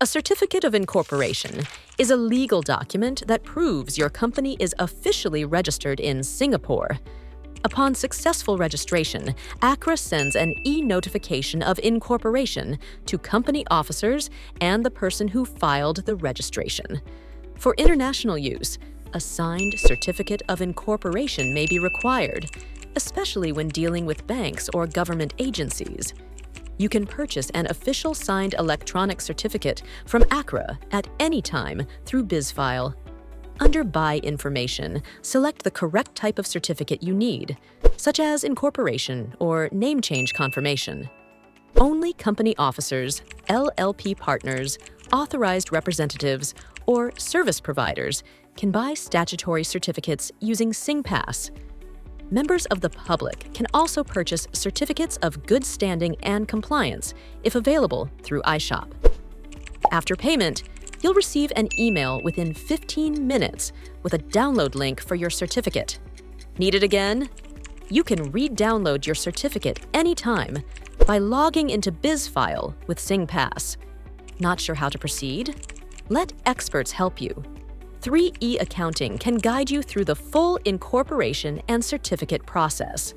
A Certificate of Incorporation is a legal document that proves your company is officially registered in Singapore. Upon successful registration, ACRA sends an e-notification of incorporation to company officers and the person who filed the registration. For international use, a signed Certificate of Incorporation may be required, especially when dealing with banks or government agencies. You can purchase an official signed electronic certificate from ACRA at any time through BizFile. Under Buy Information, select the correct type of certificate you need, such as incorporation or name change confirmation. Only company officers, LLP partners, authorized representatives, or service providers can buy statutory certificates using SingPass. Members of the public can also purchase certificates of good standing and compliance if available through iShop. After payment, you'll receive an email within 15 minutes with a download link for your certificate. Need it again? You can re-download your certificate anytime by logging into BizFile with SingPass. Not sure how to proceed? Let experts help you. 3E Accounting can guide you through the full incorporation and certificate process.